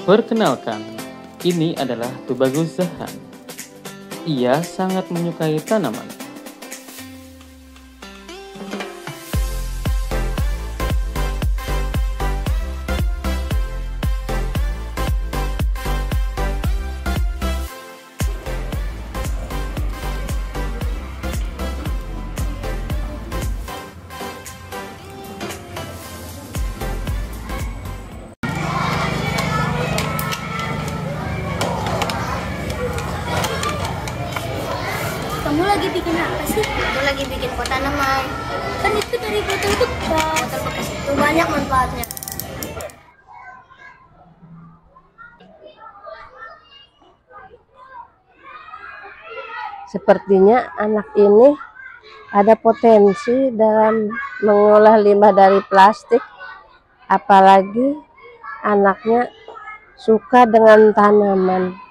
Perkenalkan, ini adalah Tubagus Zahan. Ia sangat menyukai tanaman. Kamu lagi bikin apa sih? Aku lagi bikin pot tanaman. Kan itu dari botol bekas. Botol bekas itu banyak manfaatnya. Sepertinya anak ini ada potensi dalam mengolah limbah dari plastik. Apalagi anaknya suka dengan tanaman.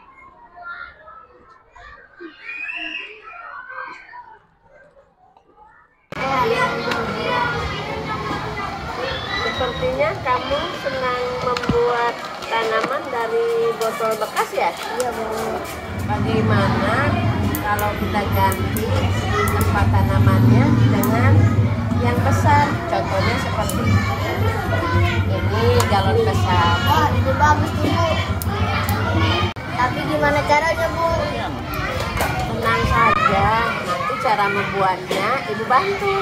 Sepertinya kamu senang membuat tanaman dari botol bekas ya? Iya, Bu. Bagaimana kalau kita ganti tempat tanamannya dengan yang besar? Contohnya seperti ini, galon besar. Wah, itu bagus tuh, Bu. Tapi gimana caranya, Bu? Tenang saja, nanti cara membuatnya Ibu bantu.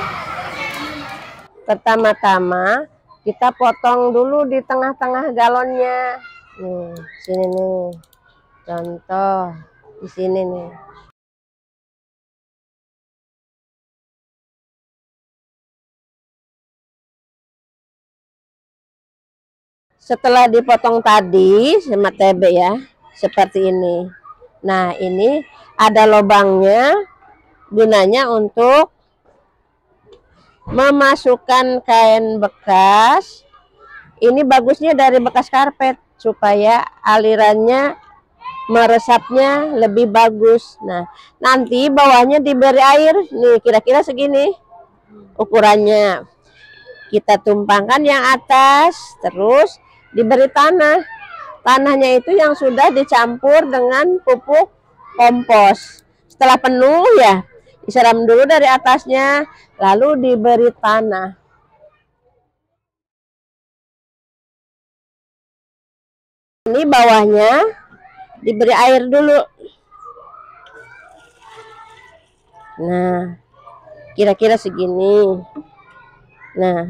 Pertama-tama kita potong dulu di tengah-tengah galonnya. Nih, sini nih. Contoh di sini nih. Setelah dipotong tadi sama TB ya, seperti ini. Nah, ini ada lubangnya, gunanya untuk memasukkan kain bekas. Ini bagusnya dari bekas karpet supaya alirannya meresapnya lebih bagus. Nah, nanti bawahnya diberi air. Nih, kira-kira segini ukurannya. Kita tumpangkan yang atas, terus diberi tanah. Tanahnya itu yang sudah dicampur dengan pupuk kompos. Setelah penuh ya, disiram dulu dari atasnya, lalu diberi tanah. Ini bawahnya diberi air dulu. Nah, kira-kira segini. Nah,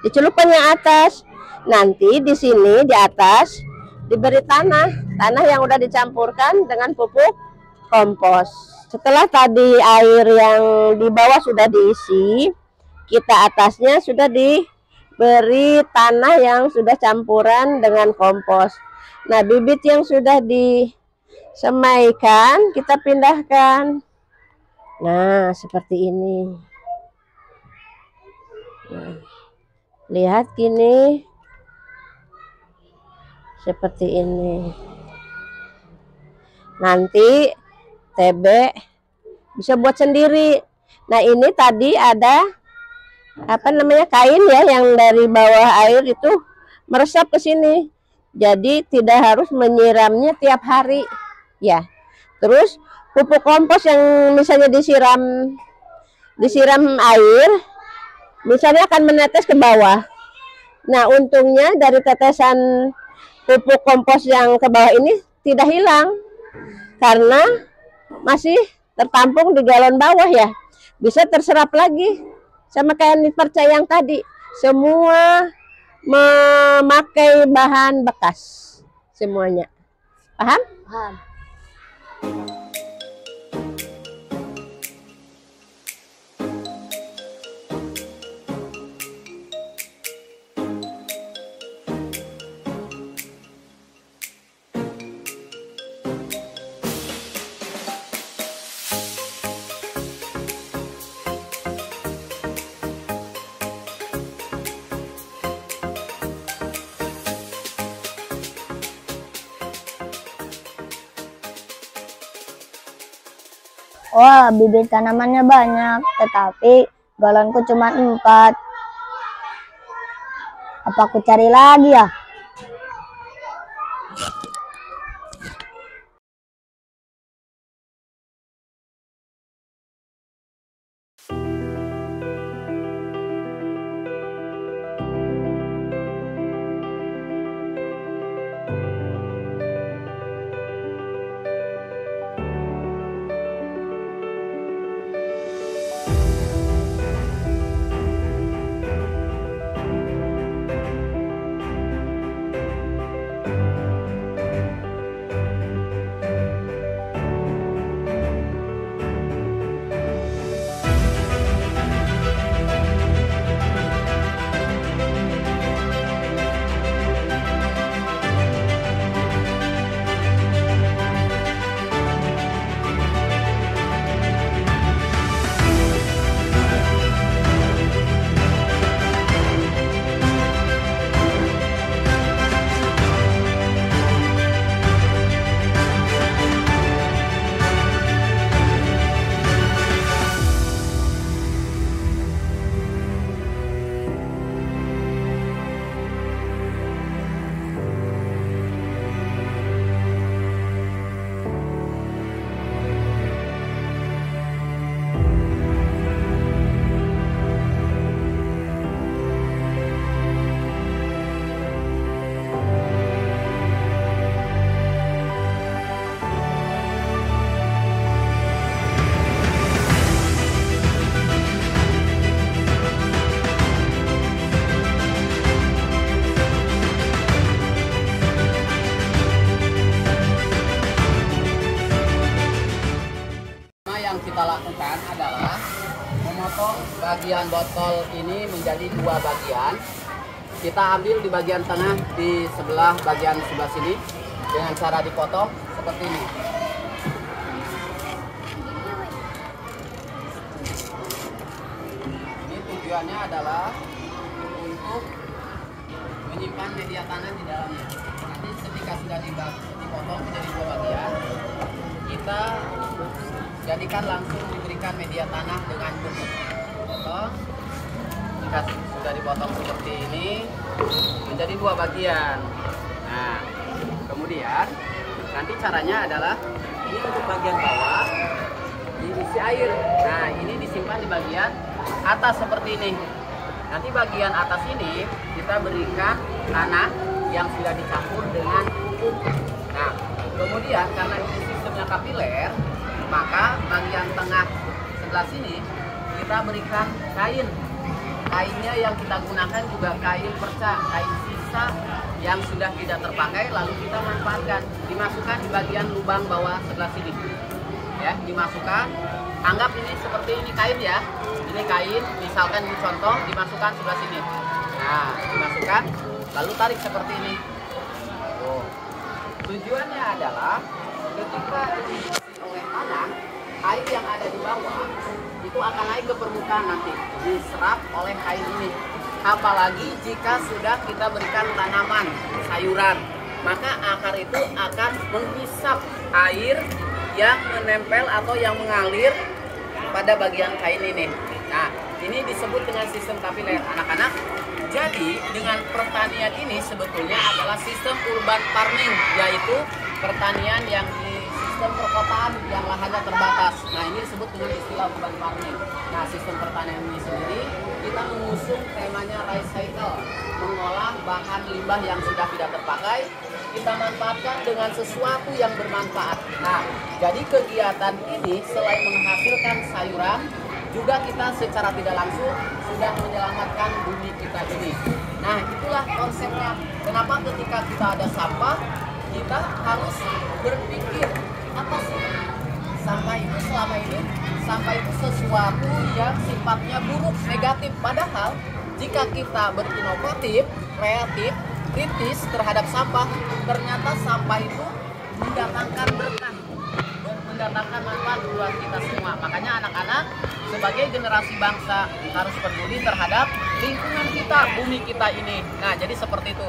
dicelupkan yang atas. Nanti di sini di atas diberi tanah yang udah dicampurkan dengan pupuk kompos. Setelah tadi air yang di bawah sudah diisi, kita atasnya sudah diberi tanah yang sudah campuran dengan kompos. Nah, bibit yang sudah disemaikan kita pindahkan. Nah, seperti ini. Nah, lihat gini. Seperti ini. Nanti TB bisa buat sendiri. Nah, ini tadi ada apa namanya, kain ya yang dari bawah air itu meresap ke sini. Jadi tidak harus menyiramnya tiap hari ya. Terus pupuk kompos yang misalnya disiram air, misalnya akan menetes ke bawah. Nah, untungnya dari tetesan pupuk kompos yang ke bawah ini tidak hilang karena masih tertampung di galon bawah ya. Bisa terserap lagi sama kayak percaya yang tadi. Semua memakai bahan bekas semuanya. Paham? Paham. Wah, bibit tanamannya banyak, tetapi galonku cuma 4. Apa aku cari lagi ya? lakukan adalah memotong bagian botol ini menjadi 2 bagian. Kita ambil di bagian tengah di bagian sebelah sini dengan cara dipotong seperti ini. Ini tujuannya adalah untuk menyimpan media tanah di dalamnya. Nanti ketika sudah dipotong menjadi 2 bagian, kita jadikan langsung diberikan media tanah dengan pupuk. Potong. Jika sudah dipotong seperti ini menjadi 2 bagian. Nah, kemudian nanti caranya adalah ini untuk bagian bawah diisi air. Nah, ini disimpan di bagian atas seperti ini. Nanti bagian atas ini kita berikan tanah yang sudah dicampur dengan pupuk. Nah, kemudian karena ini sistemnya kapiler, maka bagian tengah sebelah sini kita berikan kain. Kainnya yang kita gunakan juga kain perca, kain sisa yang sudah tidak terpakai, lalu kita manfaatkan. Dimasukkan di bagian lubang bawah sebelah sini. Ya, dimasukkan. Anggap ini seperti ini kain ya. Ini kain, misalkan ini contoh, dimasukkan sebelah sini. Nah, dimasukkan, lalu tarik seperti ini. Oh. Tujuannya adalah ketika diisi oleh tanah, air yang ada di bawah itu akan naik ke permukaan nanti, diserap oleh kain ini. Apalagi jika sudah kita berikan tanaman, sayuran, maka akar itu akan menghisap air yang menempel atau yang mengalir pada bagian kain ini. Nah, ini disebut dengan sistem kapiler, anak-anak. Jadi, dengan pertanian ini sebetulnya adalah sistem urban farming, yaitu pertanian yang di sistem perkotaan yang lahannya terbatas. Nah, ini disebut dengan istilah urban farming. Nah, sistem pertanian ini sendiri kita mengusung temanya recycle, mengolah bahan limbah yang sudah tidak terpakai, kita manfaatkan dengan sesuatu yang bermanfaat. Nah, jadi kegiatan ini selain menghasilkan sayuran, juga kita secara tidak langsung sudah menyelamatkan bumi kita ini. Nah, itulah konsepnya. Kenapa ketika kita ada sampah, kita harus berpikir, apa sih sampah itu selama ini? Sampah itu sesuatu yang sifatnya buruk, negatif. Padahal jika kita berinovatif, kreatif, kritis terhadap sampah, ternyata sampah itu mendatangkan berkah, mendatangkan manfaat buat kita semua. Makanya anak-anak sebagai generasi bangsa harus peduli terhadap lingkungan kita, bumi kita ini. Nah, jadi seperti itu.